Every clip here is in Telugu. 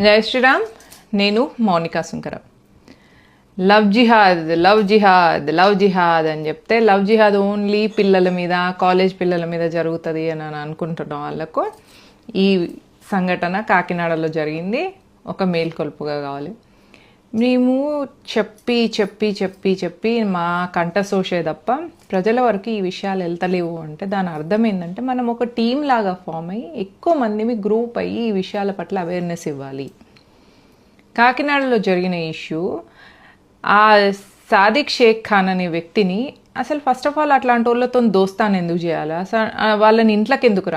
జై శ్రీరామ్. నేను మౌనికా సుంకర. లవ్ జిహాద్ లవ్ జిహాద్ లవ్ జిహాద్ అని చెప్తే లవ్ జిహాద్ ఓన్లీ పిల్లల మీద, కాలేజ్ పిల్లల మీద జరుగుతుంది అని అనుకుంటున్న వాళ్ళకు ఈ సంఘటన కాకినాడలో జరిగింది. ఒక మేల్కొల్పుగా కావాలి. మేము చెప్పి చెప్పి చెప్పి చెప్పి మా కంఠశోషే తప్ప ప్రజల వరకు ఈ విషయాలు వెళ్తలేవు అంటే దాని అర్థం ఏంటంటే మనం ఒక టీం లాగా ఫామ్ అయ్యి ఎక్కువ మందిని గ్రూప్ అయ్యి ఈ విషయాల పట్ల అవేర్నెస్ ఇవ్వాలి. కాకినాడలో జరిగిన ఇష్యూ, ఆ సాదిక్ షేక్ ఖాన్ అనే వ్యక్తిని అసలు ఫస్ట్ ఆఫ్ ఆల్ అట్లాంటి వాళ్ళతో దోస్తాను ఎందుకు చేయాలి? అసలు వాళ్ళని ఇంట్లోకి ఎందుకు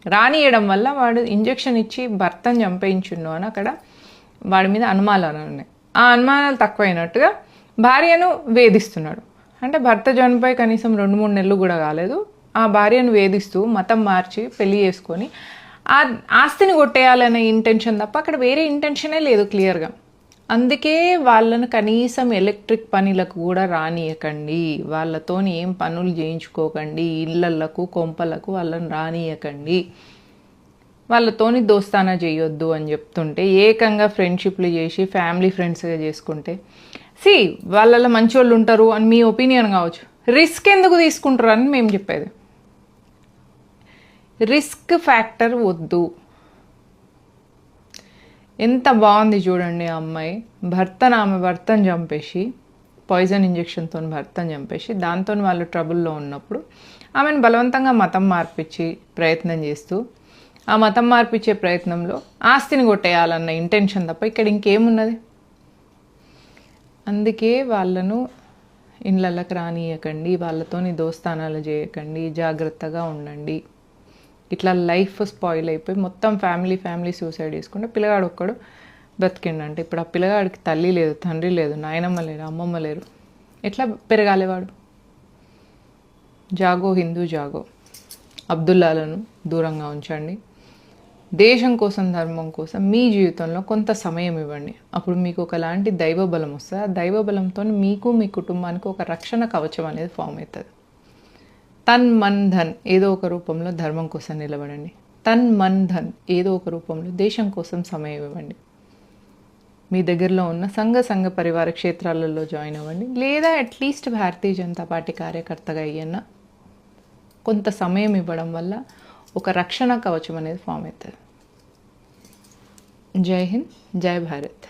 రానియడం వల్ల వాడు ఇంజెక్షన్ ఇచ్చి భర్తను చంపేయించుండు అని అక్కడ వాడి మీద అనుమానాలు ఉన్నాయి. ఆ అనుమానాలు తక్కువైనట్టుగా భార్యను వేధిస్తున్నాడు. అంటే భర్త చనిపోయి కనీసం 2-3 నెలలు కూడా కాలేదు. ఆ భార్యను వేధిస్తూ మతం మార్చి పెళ్లి చేసుకొని ఆ ఆస్తిని కొట్టేయాలనే ఇంటెన్షన్ తప్ప అక్కడ వేరే ఇంటెన్షనే లేదు క్లియర్గా. అందుకే వాళ్ళను కనీసం ఎలక్ట్రిక్ పనులకు కూడా రానియకండి, వాళ్ళతోని ఏం పనులు చేయించుకోకండి, ఇళ్ళకు కొంపలకు వాళ్ళని రానియకండి, వాళ్ళతోని దోస్తానా చేయొద్దు అని చెప్తుంటే ఏకంగా ఫ్రెండ్షిప్లు చేసి ఫ్యామిలీ ఫ్రెండ్స్గా చేసుకుంటే వాళ్ళలో మంచి వాళ్ళు ఉంటారు అని మీ ఒపీనియన్ కావచ్చు. రిస్క్ ఎందుకు తీసుకుంటారు అని మేము చెప్పేది. రిస్క్ ఫ్యాక్టర్ వద్దు. ఎంత బాగుంది చూడండి ఆ అమ్మాయి. ఆమె భర్తను చంపేసి, పాయిజన్ ఇంజెక్షన్తో భర్తను చంపేసి దాంతో వాళ్ళు ట్రబుల్లో ఉన్నప్పుడు ఆమెను బలవంతంగా మతం మార్పించి ప్రయత్నం చేస్తూ, ఆ మతం మార్పించే ప్రయత్నంలో ఆస్తిని కొట్టేయాలన్న ఇంటెన్షన్ తప్ప ఇక్కడ ఇంకేమున్నది? అందుకే వాళ్ళను ఇండ్లకి రానియకండి, వాళ్ళతోని దోస్తానాలు చేయకండి, జాగ్రత్తగా ఉండండి. ఇట్లా లైఫ్ స్పాయిల్ అయిపోయి మొత్తం ఫ్యామిలీ సూసైడ్ చేసుకుంటే పిల్లగాడు ఒక్కడు బ్రతికిండంటే ఇప్పుడు ఆ పిల్లగాడికి తల్లి లేదు, తండ్రి లేదు, నాయనమ్మ లేరు, అమ్మమ్మ లేరు. ఎట్లా పెరగాలేవాడు? జాగో హిందూ జాగో. అబ్దుల్లాలను దూరంగా ఉంచండి. దేశం కోసం, ధర్మం కోసం మీ జీవితంలో కొంత సమయం ఇవ్వండి. అప్పుడు మీకు ఒకలాంటి దైవబలం వస్తుంది. ఆ దైవబలంతో మీకు, మీ కుటుంబానికి ఒక రక్షణ కవచం అనేది ఫామ్ అవుతుంది. తన్ మన్ ధన్ ఏదో ఒక రూపంలో ధర్మం కోసం నిలబడండి. తన్ మన్ ధన్ ఏదో ఒక రూపంలో దేశం కోసం సమయం ఇవ్వండి. మీ దగ్గరలో ఉన్న సంఘ పరివార క్షేత్రాలలో జాయిన్ అవ్వండి. లేదా అట్లీస్ట్ భారతీయ జనతా పార్టీ కార్యకర్తగా అయ్యన్నా కొంత సమయం ఇవ్వడం వల్ల ఒక రక్షణ కవచం అనేది ఫామ్ అవుతుంది. జై హింద్, జై భారత్.